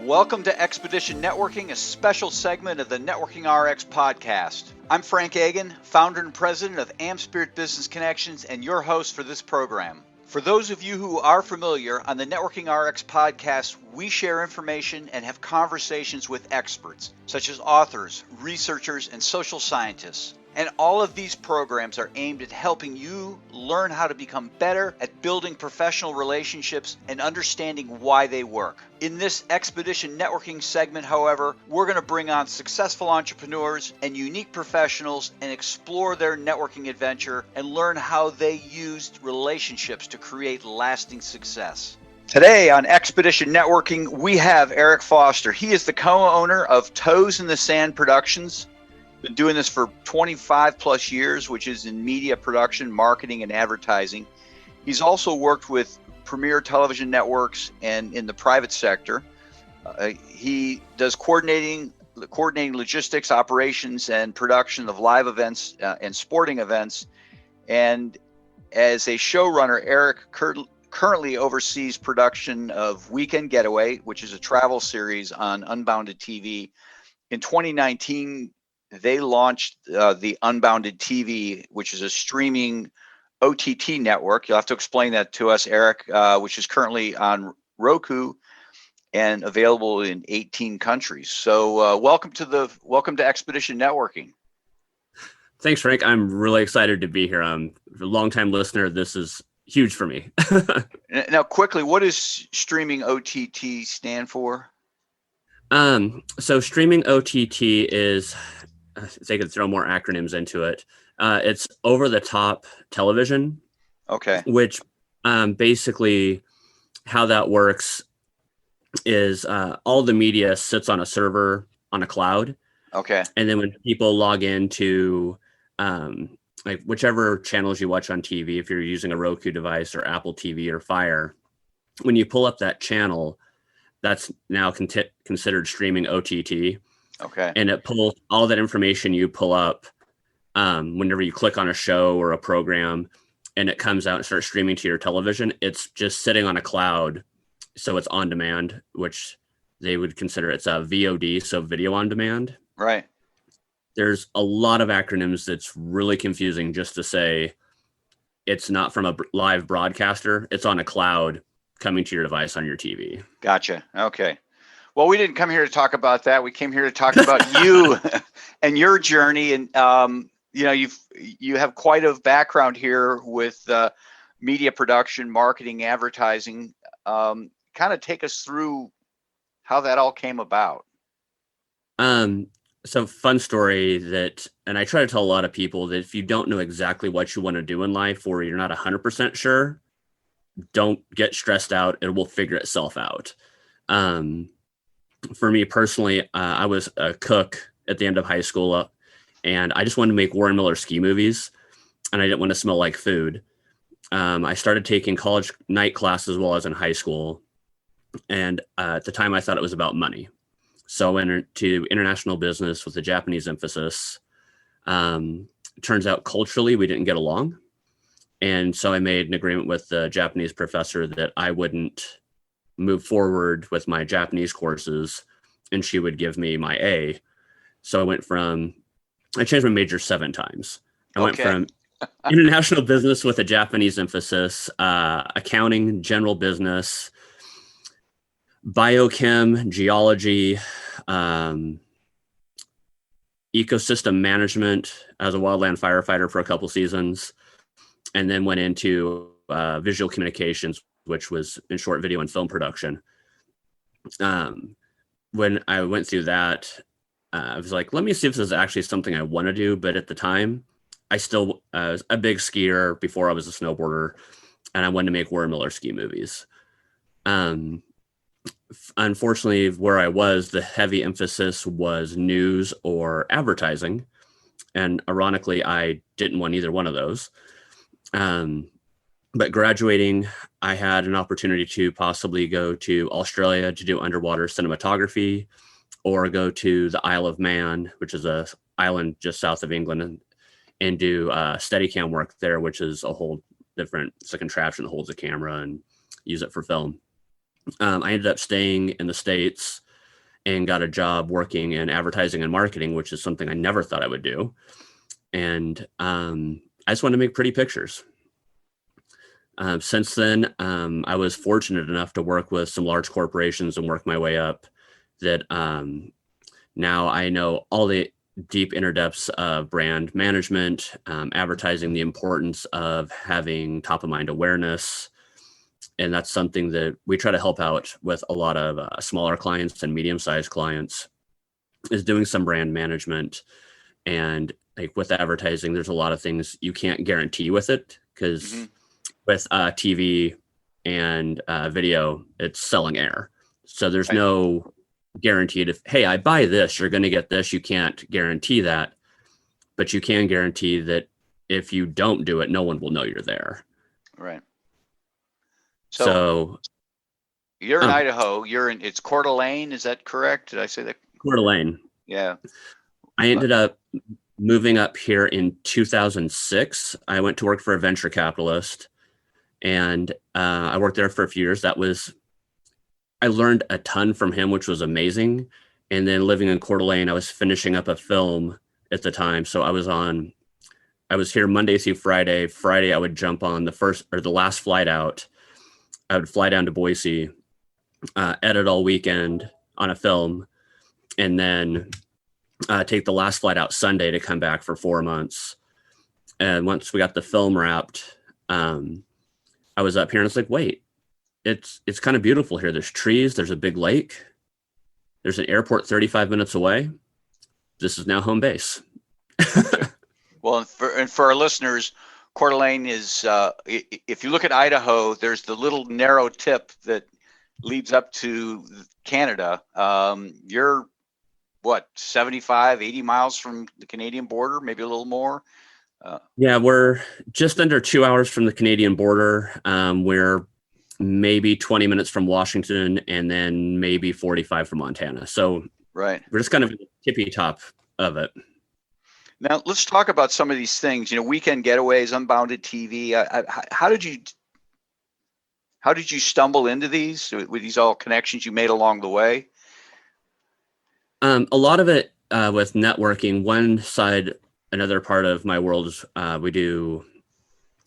Welcome to Expedition Networking, a special segment of the Networking RX podcast. I'm Frank Agan, founder and president of AmSpirit Business Connections, and your host for this program. For those of you who are familiar, on the Networking RX podcast, we share information and have conversations with experts, such as authors, researchers, and social scientists. And all of these programs are aimed at helping you learn how to become better at building professional relationships and understanding why they work. In this Expedition Networking segment, however, we're going to bring on successful entrepreneurs and unique professionals and explore their networking adventure and learn how they used relationships to create lasting success. Today on Expedition Networking, we have Eric Foster. He is the co-owner of Toes in the Sand Productions. Been doing this for 25 plus years, which is in media production, marketing, and advertising. He's also worked with premier television networks and in the private sector. He does coordinating logistics, operations, and production of live events and sporting events. And as a showrunner, Eric currently oversees production of Weekend Getaway, which is a travel series on Unbounded TV. In 2019, they launched the Unbounded TV, which is a streaming OTT network. You'll have to explain that to us, Eric, which is currently on Roku and available in 18 countries. So welcome to Expedition Networking. Thanks, Frank. I'm really excited to be here. I'm a longtime listener. This is huge for me. Now, quickly, what does streaming OTT stand for? So streaming OTT is, they could throw more acronyms into it. It's over-the-top television. Okay. Which basically how that works is all the media sits on a server on a cloud. Okay. And then when people log into like whichever channels you watch on TV, if you're using a Roku device or Apple TV or Fire, when you pull up that channel, that's now considered streaming OTT. Okay. And it pulls all that information you pull up whenever you click on a show or a program, and it comes out and starts streaming to your television. It's just sitting on a cloud, so it's on demand, which they would consider it's a VOD, so video on demand. Right. There's a lot of acronyms that's really confusing just to say it's not from a live broadcaster. It's on a cloud coming to your device on your TV. Gotcha. Okay. Well, we didn't come here to talk about that. We came here to talk about you and your journey. And, you have quite a background here with media production, marketing, advertising. Kind of take us through how that all came about. So fun story and I try to tell a lot of people that if you don't know exactly what you want to do in life, or you're not 100% sure, don't get stressed out. It will figure itself out. For me personally, I was a cook at the end of high school, and I just wanted to make Warren Miller ski movies, and I didn't want to smell like food. I started taking college night classes while I was in high school, and at the time I thought it was about money. So I went into international business with a Japanese emphasis. Turns out culturally we didn't get along, and so I made an agreement with the Japanese professor that I wouldn't move forward with my Japanese courses, and she would give me my A. So I changed my major 7 times. I went from international business with a Japanese emphasis, accounting, general business, biochem, geology, ecosystem management as a wildland firefighter for a couple seasons, and then went into visual communications, which was in short video and film production. When I went through that, I was like, let me see if this is actually something I want to do. But at the time, I still was a big skier before I was a snowboarder, and I wanted to make Warren Miller ski movies. Unfortunately, where I was, the heavy emphasis was news or advertising. And ironically, I didn't want either one of those. But graduating, I had an opportunity to possibly go to Australia to do underwater cinematography, or go to the Isle of Man, which is an island just south of England, and do Steadicam work there, which is a whole different, it's a contraption that holds a camera and use it for film. I ended up staying in the States and got a job working in advertising and marketing, which is something I never thought I would do. And I just wanted to make pretty pictures. Since then, I was fortunate enough to work with some large corporations and work my way up that now I know all the deep inner depths of brand management, advertising, the importance of having top of mind awareness. And that's something that we try to help out with a lot of smaller clients and medium-sized clients, is doing some brand management. And like with advertising, there's a lot of things you can't guarantee with it, because with TV and video, it's selling air. So there's no guaranteed if, hey, I buy this, you're going to get this. You can't guarantee that, but you can guarantee that if you don't do it, no one will know you're there. Right. So you're in Idaho. It's Coeur d'Alene. Is that correct? Did I say that? Coeur d'Alene. Yeah. I ended up moving up here in 2006. I went to work for a venture capitalist, and I worked there for a few years. I learned a ton from him, which was amazing. And then living in Coeur d'Alene, I was finishing up a film at the time. So I was here Monday through Friday. Friday, I would jump on the last flight out. I would fly down to Boise, edit all weekend on a film, and then take the last flight out Sunday to come back for 4 months. And once we got the film wrapped, I was up here and it's like, wait, it's kind of beautiful here. There's trees, there's a big lake, there's an airport 35 minutes away. This is now home base. Well, and for our listeners, Coeur d'Alene is, if you look at Idaho, there's the little narrow tip that leads up to Canada. You're 75, 80 miles from the Canadian border, maybe a little more. Yeah, we're just under 2 hours from the Canadian border. We're maybe 20 minutes from Washington, and then maybe 45 from Montana. So right, we're just kind of the tippy top of it. Now let's talk about some of these things. Weekend getaways, unbounded TV. How did you stumble into these? Were these all connections you made along the way? A lot of it with networking. One side, another part of my world is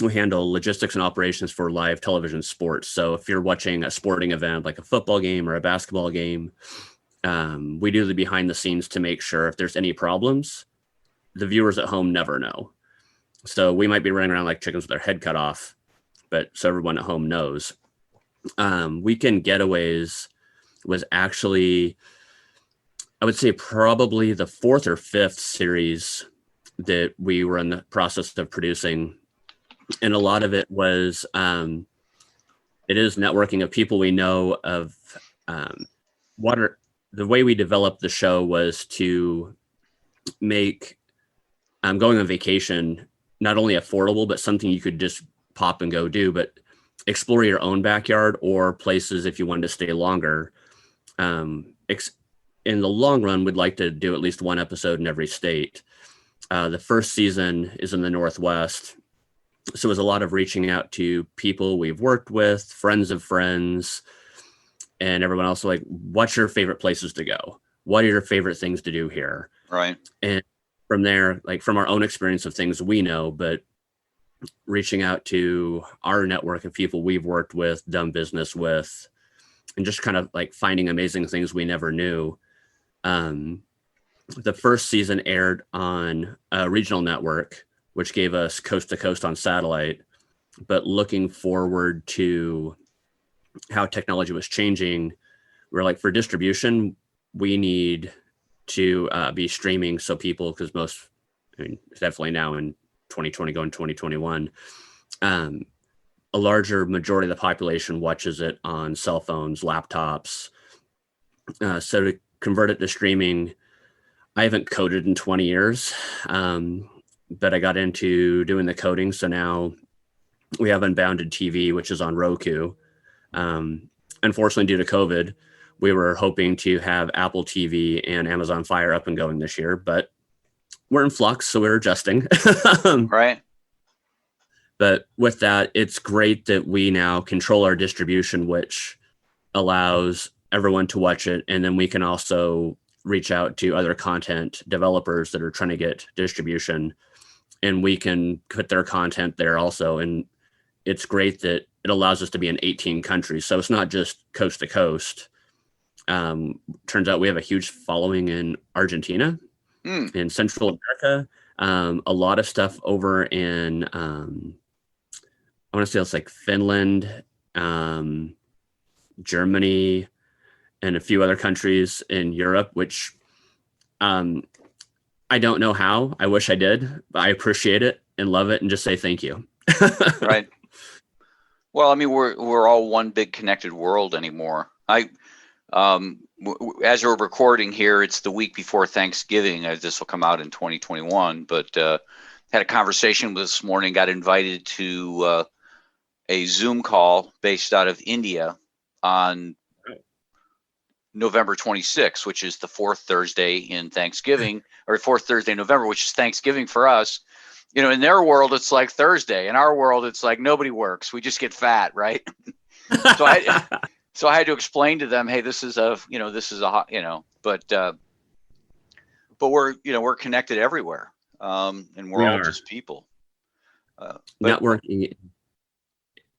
we handle logistics and operations for live television sports. So if you're watching a sporting event like a football game or a basketball game, we do the behind the scenes to make sure if there's any problems, the viewers at home never know. So we might be running around like chickens with their head cut off, but so everyone at home knows. Weekend Getaways was actually, I would say, probably the fourth or fifth series that we were in the process of producing. And a lot of it was, it is networking of people we know of. The way we developed the show was to make going on vacation not only affordable, but something you could just pop and go do, but explore your own backyard or places if you wanted to stay longer. In the long run, we'd like to do at least one episode in every state. The first season is in the Northwest. So it was a lot of reaching out to people we've worked with, friends of friends, and everyone else, like, what's your favorite places to go? What are your favorite things to do here? Right. And from there, like from our own experience of things we know, but reaching out to our network of people we've worked with, done business with, and just kind of like finding amazing things we never knew. The first season aired on a regional network, which gave us coast to coast on satellite. But looking forward to how technology was changing, we're like, for distribution, we need to be streaming. So people, because definitely now in 2020, going 2021, a larger majority of the population watches it on cell phones, laptops. So to convert it to streaming, I haven't coded in 20 years, but I got into doing the coding. So now we have Unbounded TV, which is on Roku. Unfortunately, due to COVID, we were hoping to have Apple TV and Amazon Fire up and going this year, but we're in flux, so we're adjusting. Right. But with that, it's great that we now control our distribution, which allows everyone to watch it. And then we can also reach out to other content developers that are trying to get distribution, and we can put their content there also. And it's great that it allows us to be in 18 countries. So it's not just coast to coast. Turns out we have a huge following in Argentina, in Central America. A lot of stuff over in, I want to say it's like Finland, Germany, and a few other countries in Europe, which I don't know how. I wish I did, but I appreciate it and love it and just say thank you. Right. Well, I mean, we're all one big connected world anymore. As we're recording here, it's the week before Thanksgiving. This will come out in 2021, but had a conversation this morning, got invited to a Zoom call based out of India on November 26th, which is the fourth Thursday in Thanksgiving, or fourth Thursday in November, which is Thanksgiving for us. You know, in their world, it's like Thursday. In our world, it's like nobody works. We just get fat, right? So I had to explain to them, hey, this is a but we're connected everywhere, and we're all just people. Networking,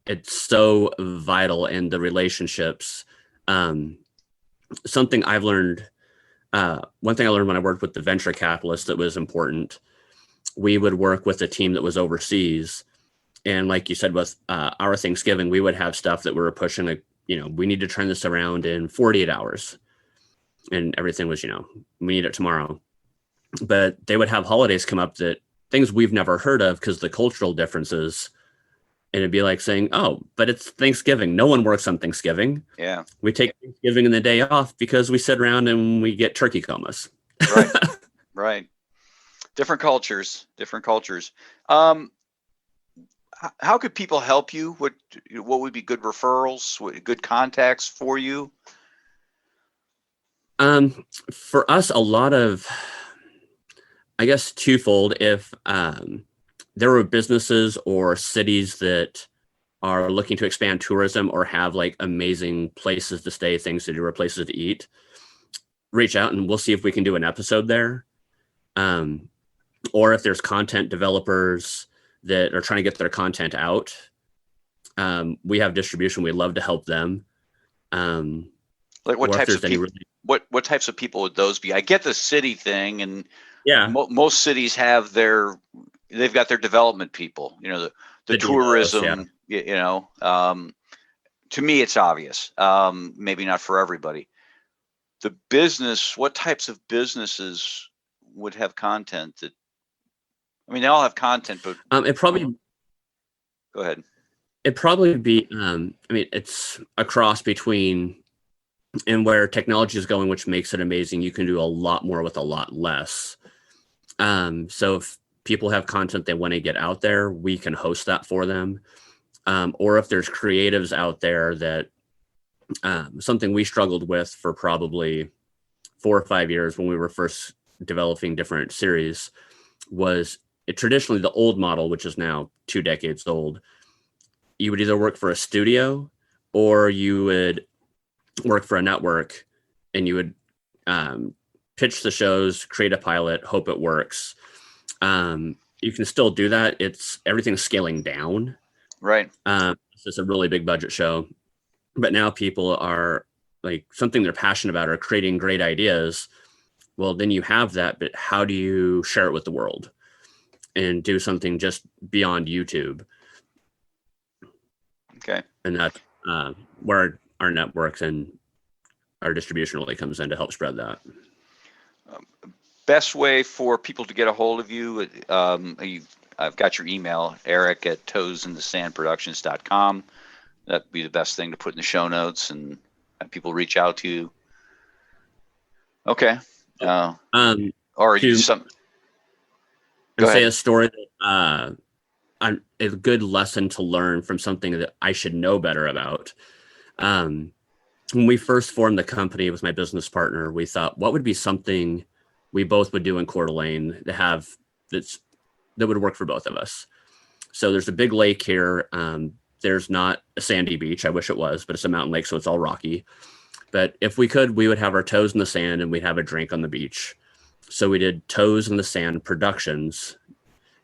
it's so vital in the relationships. Something I've learned, one thing I learned when I worked with the venture capitalists that was important, we would work with a team that was overseas. And like you said, with our Thanksgiving, we would have stuff that we were pushing, we need to turn this around in 48 hours. And everything was, we need it tomorrow. But they would have holidays come up, that things we've never heard of because the cultural differences. And it'd be like saying, oh, but it's Thanksgiving. No one works on Thanksgiving. Yeah. We take Thanksgiving and the day off because we sit around and we get turkey comas. Right. Right. Different cultures. How could people help you? What would be good referrals? Good contacts for you? For us, a lot of, I guess, twofold. If there were businesses or cities that are looking to expand tourism or have like amazing places to stay, things to do, or places to eat, reach out and we'll see if we can do an episode there. Or if there's content developers that are trying to get their content out, we have distribution. We'd love to help them. Like what types of people? What types of people would those be? I get the city thing, and yeah, most cities have they've got their development people. The tourism. Yeah. To me, it's obvious. Maybe not for everybody. The business. What types of businesses would have content that? I mean, they all have content, but it probably. Go ahead. It'd probably be. It's a cross between, and where technology is going, which makes it amazing. You can do a lot more with a lot less. So if people have content they want to get out there, we can host that for them. Or if there's creatives out there that, something we struggled with for probably 4 or 5 years when we were first developing different series, was traditionally the old model, which is now 2 decades old. You would either work for a studio or you would work for a network, and you would pitch the shows, create a pilot, hope it works. You can still do that. Everything's scaling down. Right. It's just a really big budget show. But now people are like, something they're passionate about or creating great ideas. Well, then you have that, but how do you share it with the world and do something just beyond YouTube? Okay. And that's where our networks and our distribution really comes in to help spread that. Best way for people to get a hold of you, I've got your email, eric@toesinthesandproductions.com. That'd be the best thing to put in the show notes and have people reach out to you. Okay. Or do some. Go ahead. Say a story that a good lesson to learn from something that I should know better about. When we first formed the company with my business partner, we thought, what would be something we both would do in Coeur d'Alene that would work for both of us. So there's a big lake here. There's not a sandy beach. I wish it was, but it's a mountain lake, so it's all rocky. but if we could, we would have our toes in the sand and we'd have a drink on the beach. So we did Toes in the Sand Productions,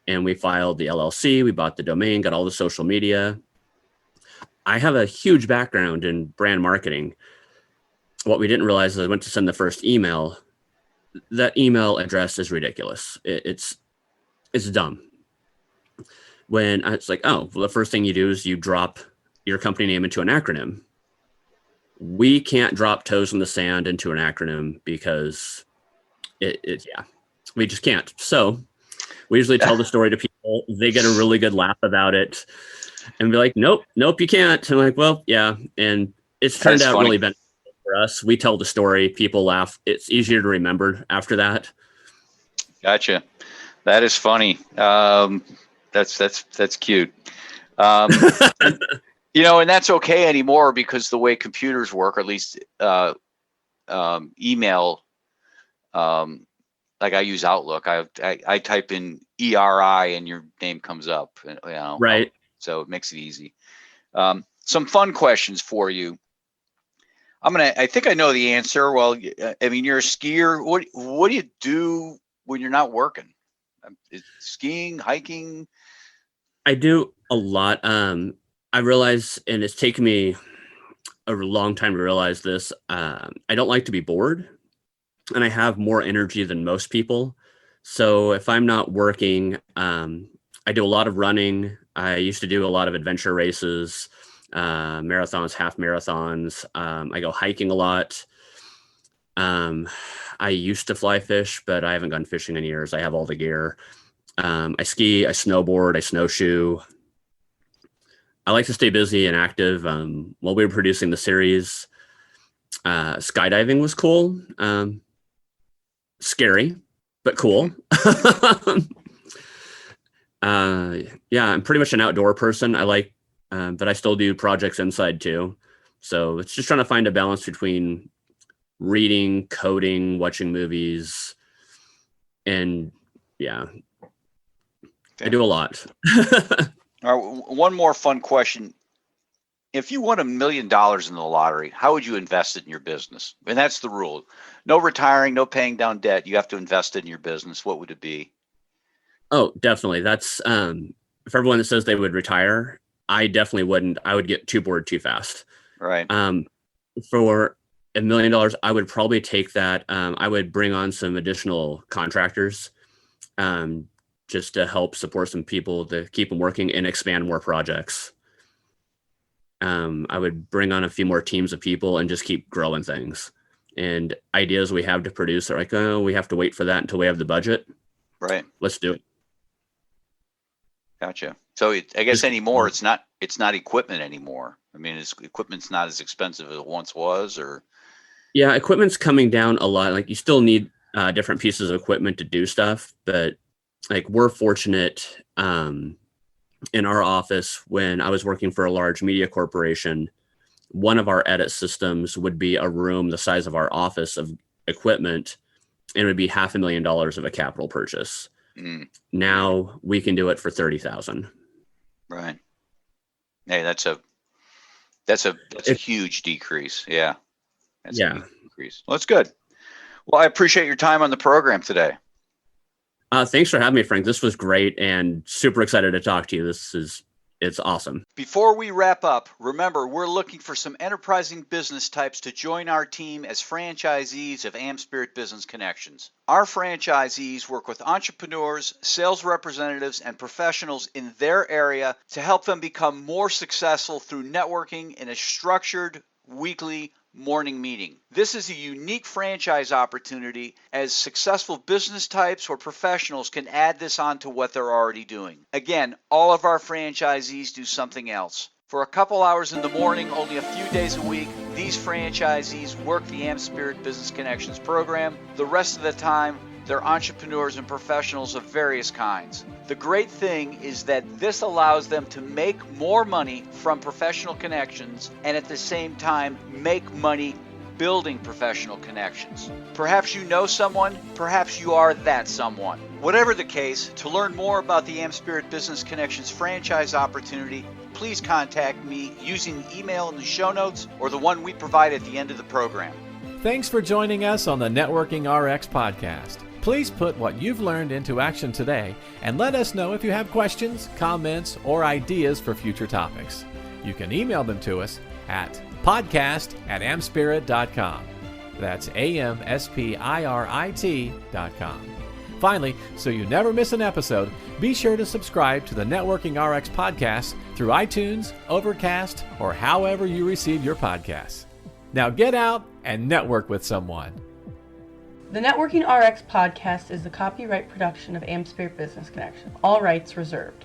and we filed the LLC. We bought the domain, got all the social media. I have a huge background in brand marketing. What we didn't realize is I went to send the first email. That email address is ridiculous. It's dumb. When it's like, oh, well, the first thing you do is you drop your company name into an acronym. We can't drop Toes in the Sand into an acronym because we just can't. So we usually tell the story to people. They get a really good laugh about it and be like, nope, you can't. And I'm like, well, yeah. And it's turned out really beneficial for us. We tell the story, people laugh. It's easier to remember after that. Gotcha. That is funny. That's cute. And that's okay anymore because the way computers work, or at least email, like I use Outlook. I type in ERI and your name comes up. Right. So it makes it easy. Some fun questions for you. I think I know the answer. Well, I mean, you're a skier. What do you do when you're not working? Skiing, hiking? I do a lot. I realize, and it's taken me a long time to realize this. I don't like to be bored, and I have more energy than most people. So if I'm not working, I do a lot of running. I used to do a lot of adventure races, marathons, half marathons. I go hiking a lot. I used to fly fish, but I haven't gone fishing in years. I have all the gear. I ski, I snowboard, I snowshoe. I like to stay busy and active. While we were producing the series, skydiving was cool. Scary, but cool. Yeah, I'm pretty much an outdoor person. I like, but I still do projects inside too. So it's just trying to find a balance between reading, coding, watching movies, and yeah, I do a lot. All right, one more fun question. If you won $1 million in the lottery, how would you invest it in your business? And that's the rule. No retiring, no paying down debt. You have to invest it in your business. What would it be? Oh, definitely. That's for everyone that says they would retire, I definitely wouldn't. I would get too bored too fast. Right. For $1 million, I would probably take that. I would bring on some additional contractors, just to help support some people to keep them working and expand more projects. I would bring on a few more teams of people and just keep growing things. And ideas we have to produce are like, oh, we have to wait for that until we have the budget. Right. Let's do it. Gotcha. So I guess anymore, it's not equipment anymore. I mean, equipment's not as expensive as it once was, or. Yeah, equipment's coming down a lot. Like you still need different pieces of equipment to do stuff, but like we're fortunate in our office. When I was working for a large media corporation, one of our edit systems would be a room the size of our office of equipment, and it would be $500,000 of a capital purchase. Now we can do it for $30,000. Right. Hey, that's a huge decrease. Yeah. That's a huge decrease. Well, that's good. Well, I appreciate your time on the program today. Thanks for having me, Frank. This was great and super excited to talk to you. It's awesome. Before we wrap up, remember, we're looking for some enterprising business types to join our team as franchisees of AmSpirit Business Connections. Our franchisees work with entrepreneurs, sales representatives, and professionals in their area to help them become more successful through networking in a structured, weekly morning meeting. This is a unique franchise opportunity as successful business types or professionals can add this on to what they're already doing. Again, all of our franchisees do something else. For a couple hours in the morning, only a few days a week, these franchisees work the AmSpirit Business Connections program. The rest of the time, they're entrepreneurs and professionals of various kinds. The great thing is that this allows them to make more money from professional connections and at the same time make money building professional connections. Perhaps you know someone, perhaps you are that someone. Whatever the case, to learn more about the AmSpirit Business Connections franchise opportunity, please contact me using the email in the show notes or the one we provide at the end of the program. Thanks for joining us on the Networking RX podcast. Please put what you've learned into action today and let us know if you have questions, comments, or ideas for future topics. You can email them to us at podcast@amspirit.com. That's AMSPIRIT.com. Finally, so you never miss an episode, be sure to subscribe to the Networking RX podcast through iTunes, Overcast, or however you receive your podcasts. Now get out and network with someone. The Networking RX podcast is the copyright production of AmSpirit Business Connection. All rights reserved.